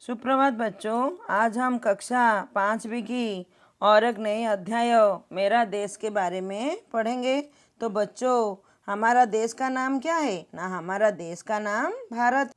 सुप्रभात बच्चों। आज हम कक्षा 5वीं की और एक नए अध्याय मेरा देश के बारे में पढ़ेंगे। तो बच्चों, हमारा देश का नाम क्या है ना? हमारा देश का नाम भारत।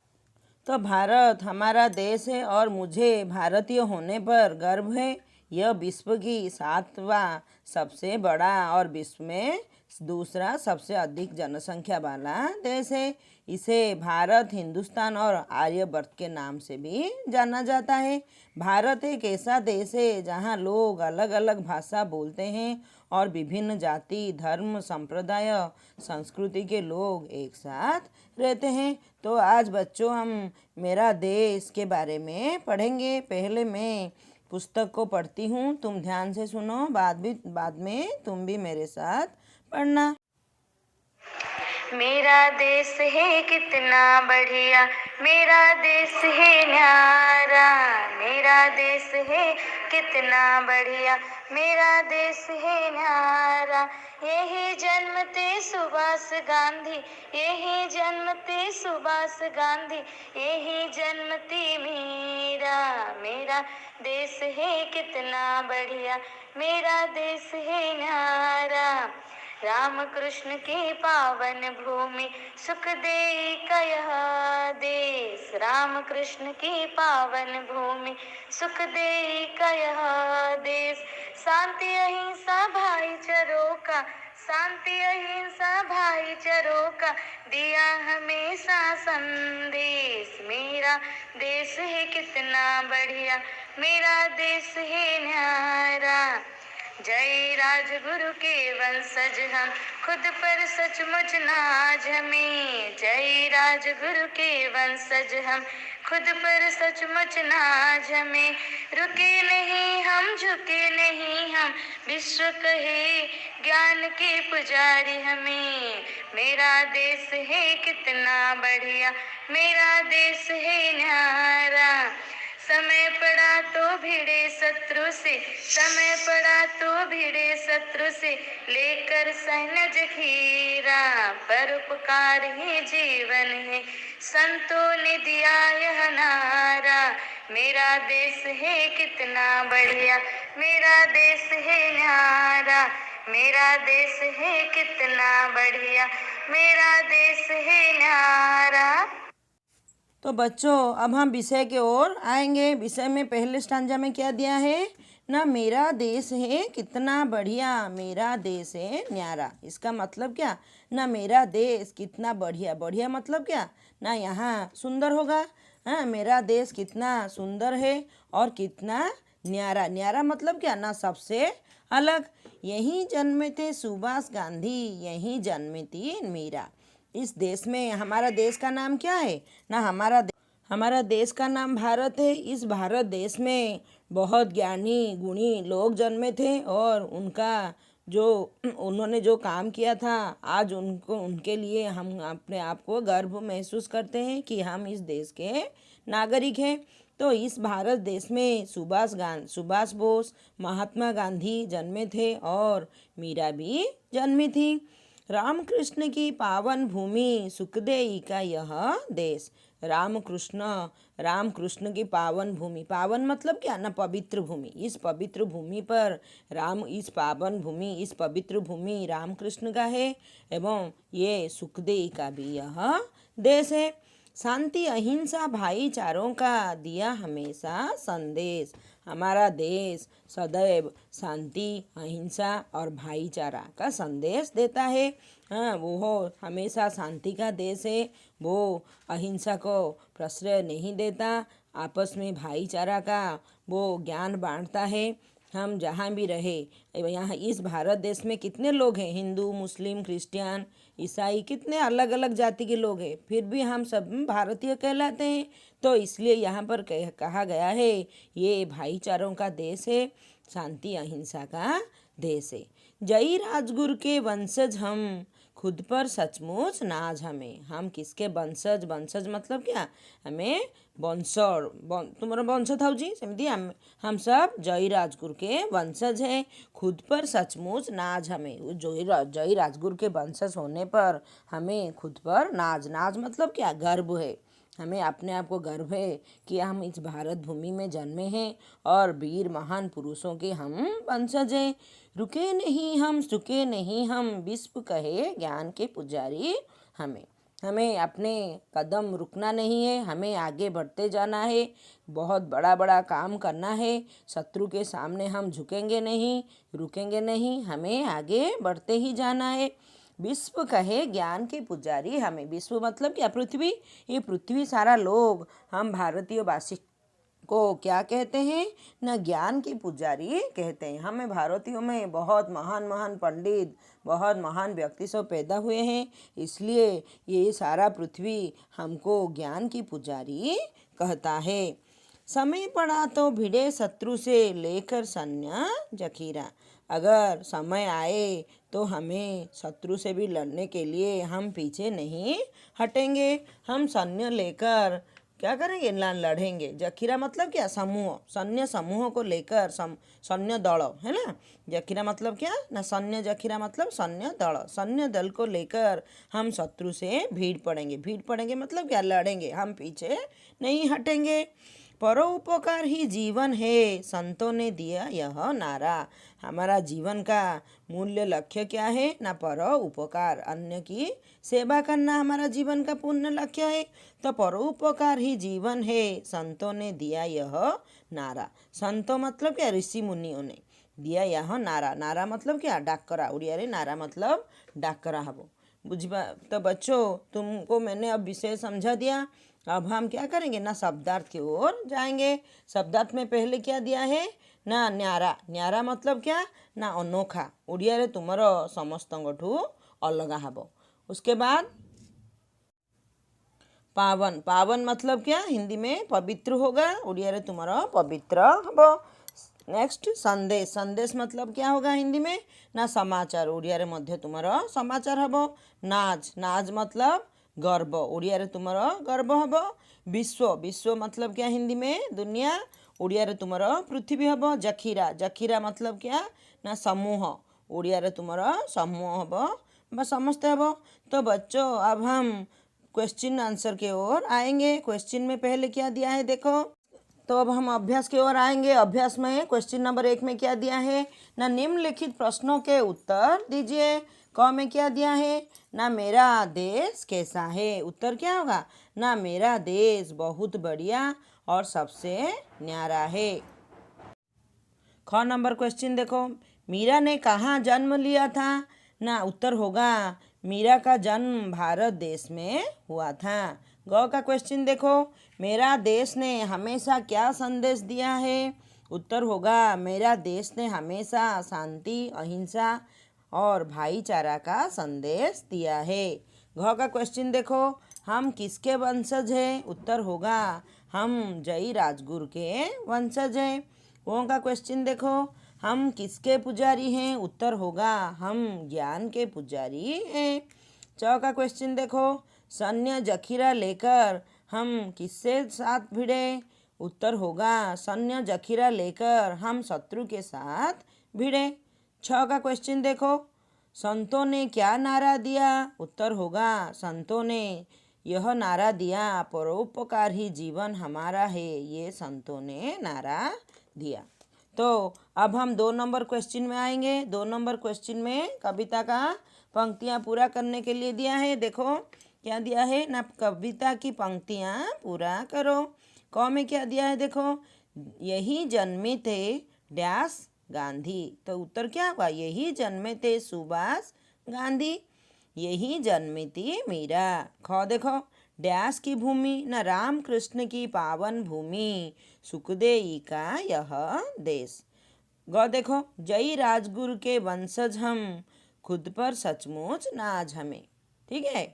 तो भारत हमारा देश है और मुझे भारतीय होने पर गर्व है। यह विश्व की 7वां सबसे बड़ा और विश्व में दूसरा सबसे अधिक जनसंख्या वाला देश है। इसे भारत, हिंदुस्तान और आर्यवर्त के नाम से भी जाना जाता है। भारत एक ऐसा देश है जहाँ लोग अलग अलग भाषा बोलते हैं और विभिन्न जाति, धर्म, संप्रदाय, संस्कृति के लोग एक साथ रहते हैं। तो आज बच्चों हम मेरा देश के बारे में पढ़ेंगे। पहले मैं पुस्तक को पढ़ती हूँ, तुम ध्यान से सुनो, बाद में तुम भी मेरे साथ पढ़ना। मेरा देश है कितना बढ़िया, मेरा देश है न्यारा। मेरा देश है कितना बढ़िया, मेरा देश है न्यारा। यही जन्मते सुभाष गांधी, यही जन्मते सुभाष गांधी, यही जन्मती मीरा। मेरा देश है कितना बढ़िया, मेरा देश है न्यारा। राम कृष्ण की पावन भूमि, सुखदेई का यह देश। राम कृष्ण की पावन भूमि, सुखदेई का यह देश। शांति अहिंसा भाईचारों का, शांति अहिंसा भाईचारों का दिया हमेशा संदेश। मेरा देश है कितना बढ़िया, मेरा देश है न्यारा। जय राजगुरु के वंशज हम, खुद पर सचमुच नाज हमें। जय राजगुरु के वंशज हम, खुद पर सचमुच नाज हमें। रुके नहीं हम, झुके नहीं हम, विश्व कहे ज्ञान के पुजारी हमें। मेरा देश है कितना बढ़िया, मेरा देश है न्यारा। समय पड़ा तो भिड़े शत्रु से, समय पड़ा तो भिड़े शत्रु से, लेकर सैन्य जखीरा। परोपकार ही जीवन है, संतों ने दिया यह नारा। मेरा देश है कितना बढ़िया, मेरा देश है न्यारा। मेरा देश है कितना बढ़िया, मेरा देश है न्यारा। तो बच्चों, अब हम विषय की ओर आएंगे। विषय में पहले स्टांजा में क्या दिया है ना? मेरा देश है कितना बढ़िया, मेरा देश है न्यारा। इसका मतलब क्या ना? मेरा देश कितना बढ़िया, बढ़िया मतलब क्या ना? यहाँ सुंदर होगा। हाँ, मेरा देश कितना सुंदर है और कितना न्यारा। न्यारा मतलब क्या ना? सबसे अलग। यहीं जन्मे थे सुभाष गांधी, यहीं जन्मी थी मीरा। इस देश में, हमारा देश का नाम क्या है ना? हमारा देश का नाम भारत है। इस भारत देश में बहुत ज्ञानी गुणी लोग जन्मे थे और उन्होंने जो काम किया था, आज उनके लिए हम अपने आप को गर्व महसूस करते हैं कि हम इस देश के नागरिक हैं। तो इस भारत देश में सुभाष बोस, महात्मा गांधी जन्मे थे और मीरा भी जन्मी थी। रामकृष्ण की पावन भूमि, सुखदेई का यह देश। रामकृष्ण की पावन भूमि, पावन मतलब क्या ना? पवित्र भूमि। इस पवित्र भूमि पर इस पवित्र भूमि रामकृष्ण का है एवं ये सुखदेई का भी यह देश है। शांति अहिंसा भाईचारों का दिया हमेशा संदेश। हमारा देश सदैव शांति, अहिंसा और भाईचारा का संदेश देता है। हाँ, वो हमेशा शांति का देश है। वो अहिंसा को प्रश्रय नहीं देता, आपस में भाईचारा का वो ज्ञान बांटता है। हम जहाँ भी रहे, यहाँ इस भारत देश में कितने लोग हैं? हिंदू, मुस्लिम, क्रिश्चियन, ईसाई, कितने अलग अलग जाति के लोग हैं, फिर भी हम सब भारतीय कहलाते हैं। तो इसलिए यहाँ पर कहा गया है ये भाईचारों का देश है, शांति अहिंसा का देश है। जय राजगुरु के वंशज हम, खुद पर सचमुच नाज हमें। हम किसके वंशज? वंशज मतलब क्या? हमें तुम्हारा वंश था जी, सेमती हम सब जय राजगुरु के वंशज हैं। खुद पर सचमुच नाज हमें। जय राजगुरु के वंशज होने पर हमें खुद पर नाज मतलब क्या? गर्व है। हमें अपने आप को गर्व है कि हम इस भारत भूमि में जन्मे हैं और वीर महान पुरुषों के हम वंशज हैं। रुके नहीं हम, झुके नहीं हम, विश्व कहे ज्ञान के पुजारी हमें। हमें अपने कदम रुकना नहीं है, हमें आगे बढ़ते जाना है, बहुत बड़ा बड़ा काम करना है। शत्रु के सामने हम झुकेंगे नहीं, रुकेंगे नहीं, हमें आगे बढ़ते ही जाना है। विश्व कहे ज्ञान के पुजारी हमें। विश्व मतलब क्या? पृथ्वी। ये पृथ्वी सारा लोग हम भारतीय वासी को क्या कहते हैं ना? ज्ञान के पुजारी कहते हैं। हमें भारतीयों में बहुत महान महान पंडित, बहुत महान व्यक्ति सब पैदा हुए हैं, इसलिए ये सारा पृथ्वी हमको ज्ञान की पुजारी कहता है। समय पड़ा तो भिड़े शत्रु से, लेकर सैन्य जखीरा। अगर समय आए तो हमें शत्रु से भी लड़ने के लिए हम पीछे नहीं हटेंगे, हम सैन्य लेकर क्या करेंगे? लड़ेंगे। जखीरा मतलब क्या? समूह, सैन्य समूह को लेकर, सैन्य दल है ना। जखीरा मतलब क्या ना? सैन्य जखीरा मतलब सैन्य दल। सैन्य दल को लेकर हम शत्रु से भीड़ पड़ेंगे। भीड़ पड़ेंगे मतलब क्या? लड़ेंगे, हम पीछे नहीं हटेंगे। परोपकार ही जीवन है, संतों ने दिया यह नारा। हमारा जीवन का मूल्य लक्ष्य क्या है ना? परोपकार, अन्य की सेवा करना हमारा जीवन का पूर्ण लक्ष्य है। तो परोपकार ही जीवन है, संतों ने दिया यह नारा। संतों मतलब क्या? ऋषि मुनियों ने दिया यह नारा। नारा मतलब क्या? डाकरा। उड़िया रे नारा मतलब डाकरा हबो। बुझबा? तो बच्चों, तुमको मैंने अब विषय समझा दिया। अब हम क्या करेंगे ना? शब्दार्थ की ओर जाएंगे। शब्दार्थ में पहले क्या दिया है ना? न्यारा। न्यारा मतलब क्या ना? अनोखा। उड़िया रे तुमर समस्तठू अलगा हबो। उसके बाद पावन। पावन मतलब क्या? हिंदी में पवित्र होगा। उड़िया रे तुम्हारा पवित्र हबो। नेक्स्ट संदेश। संदेश मतलब क्या होगा हिंदी में ना? समाचार। उड़िया रे मध्य तुम्हारा समाचार हबो। नाज। नाज मतलब गर्व। उड़िया रे तुम्हारा गर्व हबो। विश्व। विश्व मतलब क्या हिंदी में? दुनिया। उड़िया रे तुम्हारा पृथ्वी हबो। जखीरा। जखीरा मतलब क्या ना? समूह। उड़िया रे तुम्हारा समूह हबो बस समझते हबो। तो बच्चों, अब हम क्वेश्चन आंसर के ओर आएंगे। क्वेश्चन में पहले क्या दिया है देखो। तो अब हम अभ्यास की ओर आएंगे। अभ्यास में क्वेश्चन नंबर 1 में क्या दिया है ना? निम्नलिखित प्रश्नों के उत्तर दीजिए। क में क्या दिया है ना? मेरा देश कैसा है। उत्तर क्या होगा ना? मेरा देश बहुत बढ़िया और सबसे न्यारा है। ख नंबर क्वेश्चन देखो। मीरा ने कहाँ जन्म लिया था ना? उत्तर होगा मीरा का जन्म भारत देश में हुआ था। ग का क्वेश्चन देखो। मेरा देश ने हमेशा क्या संदेश दिया है। उत्तर होगा मेरा देश ने हमेशा शांति, अहिंसा और भाईचारा का संदेश दिया है। घ का क्वेश्चन देखो। हम किसके वंशज हैं। उत्तर होगा हम जय राजगुरु के वंशज हैं। ओ का क्वेश्चन देखो। हम किसके पुजारी हैं। उत्तर होगा हम ज्ञान के पुजारी हैं। च का क्वेश्चन देखो। सैन्य जखीरा लेकर हम किससे साथ भिड़े। उत्तर होगा सैन्य जखीरा लेकर हम शत्रु के साथ भिड़े। छ का क्वेश्चन देखो। संतों ने क्या नारा दिया। उत्तर होगा संतों ने यह नारा दिया, परोपकार ही जीवन हमारा है। ये संतों ने नारा दिया। तो अब हम 2 नंबर क्वेश्चन में आएंगे। 2 नंबर क्वेश्चन में कविता का पंक्तियाँ पूरा करने के लिए दिया है। देखो क्या दिया है ना? कविता की पंक्तियाँ पूरा करो। क में क्या दिया है देखो। यही जन्मे थे डैश गांधी। तो उत्तर क्या होगा? यही जन्मे थे सुभाष गांधी, यही जन्मी थी मीरा। ख देखो। डैश की भूमि न? राम कृष्ण की पावन भूमि, सुखदेई का यह देश। ग देखो। जय राजगुरु के वंशज हम, खुद पर सचमुच नाज हमें। ठीक है।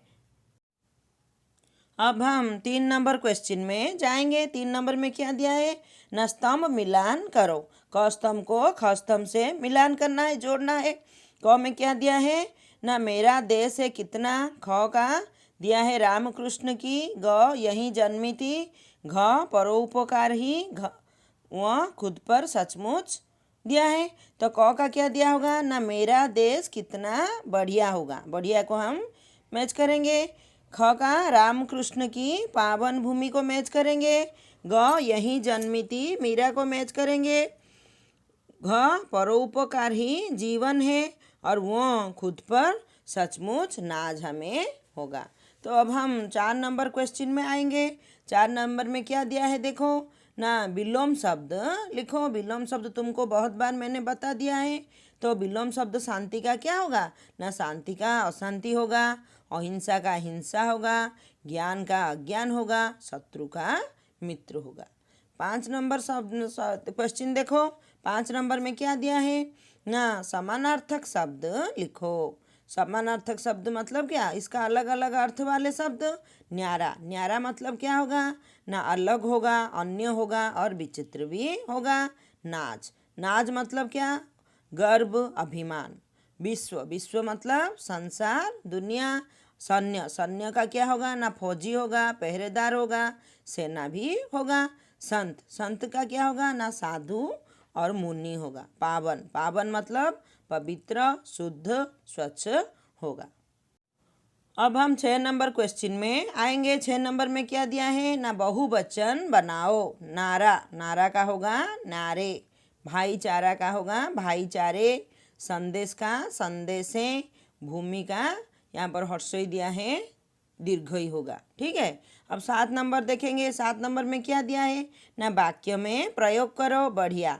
अब हम 3 नंबर क्वेश्चन में जाएंगे। 3 नंबर में क्या दिया है ना? स्तंभ मिलान करो। क स्तंभ को ख स्तंभ से मिलान करना है, जोड़ना है। क में क्या दिया है ना? मेरा देश है कितना। ख का दिया है रामकृष्ण की। ग यहीं जन्मी थी। घ परोपकार ही, वह खुद पर सचमुच दिया है। तो क का क्या दिया होगा ना? मेरा देश कितना बढ़िया होगा। बढ़िया को हम मैच करेंगे। ख का रामकृष्ण की पावन भूमि को मैच करेंगे। ग यहीं जन्मी थी मीरा को मैच करेंगे। घ परोपकार ही जीवन है और वो खुद पर सचमुच नाज हमें होगा। तो अब हम 4 नंबर क्वेश्चन में आएंगे। 4 नंबर में क्या दिया है देखो ना, विलोम शब्द लिखो। विलोम शब्द तुमको बहुत बार मैंने बता दिया है। तो विलोम शब्द शांति का क्या होगा ना, शांति का अशांति होगा, अहिंसा का हिंसा होगा, ज्ञान का अज्ञान होगा, शत्रु का मित्र होगा। 5 नंबर शब्द क्वेश्चन देखो। 5 नंबर में क्या दिया है ना, समानार्थक शब्द लिखो। समानार्थक शब्द मतलब क्या, इसका अलग अलग अर्थ वाले शब्द। न्यारा, न्यारा मतलब क्या होगा ना, अलग होगा, अन्य होगा और विचित्र भी होगा। नाज, नाज मतलब क्या, गर्व, अभिमान। विश्व, विश्व मतलब संसार, दुनिया। सैन्य, सैन्य का क्या होगा ना, फौजी होगा, पहरेदार होगा, सेना भी होगा। संत, संत का क्या होगा ना, साधु और मुनि होगा। पावन, पावन मतलब पवित्र, शुद्ध, स्वच्छ होगा। अब हम 6 नंबर क्वेश्चन में आएंगे। 6 नंबर में क्या दिया है ना, बहुवचन बनाओ। नारा, नारा का होगा नारे। भाईचारा का होगा भाईचारे। संदेश का संदेशें। भूमि का यहाँ पर हर्षई दिया है, दीर्घई होगा। ठीक है। अब 7 नंबर देखेंगे। 7 नंबर में क्या दिया है ना, वाक्य में प्रयोग करो। बढ़िया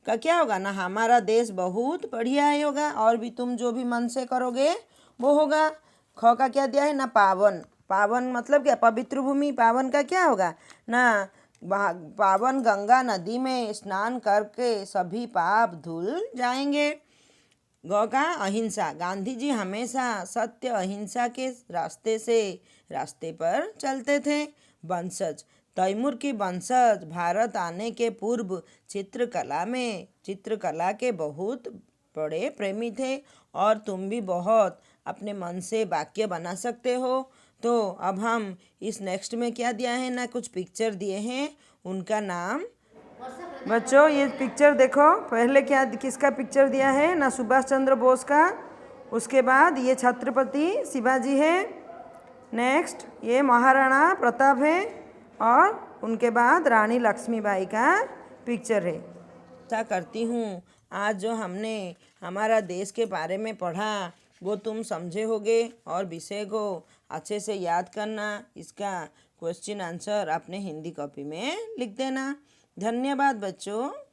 का क्या होगा ना, हमारा देश बहुत बढ़िया है होगा, और भी तुम जो भी मन से करोगे वो होगा। ख का क्या दिया है ना, पावन। पावन मतलब क्या, पवित्र भूमि। पावन का क्या होगा ना, पावन गंगा नदी में स्नान करके सभी पाप धुल जाएंगे। ग का अहिंसा, गांधी जी हमेशा सत्य अहिंसा के रास्ते पर चलते थे। वंशज, तैमूर की वंशज भारत आने के पूर्व चित्रकला के बहुत बड़े प्रेमी थे, और तुम भी बहुत अपने मन से वाक्य बना सकते हो। तो अब हम इस नेक्स्ट में क्या दिया है ना, कुछ पिक्चर दिए हैं, उनका नाम बच्चों ये पिक्चर देखो। पहले क्या किसका पिक्चर दिया है ना, सुभाष चंद्र बोस का। उसके बाद ये छत्रपति शिवाजी है। नेक्स्ट ये महाराणा प्रताप है, और उनके बाद रानी लक्ष्मीबाई का पिक्चर है। ऐसा करती हूँ आज जो हमने हमारा देश के बारे में पढ़ा वो तुम समझे होगे, और विषय को अच्छे से याद करना। इसका क्वेश्चन आंसर अपने हिंदी कॉपी में लिख देना। धन्यवाद बच्चों।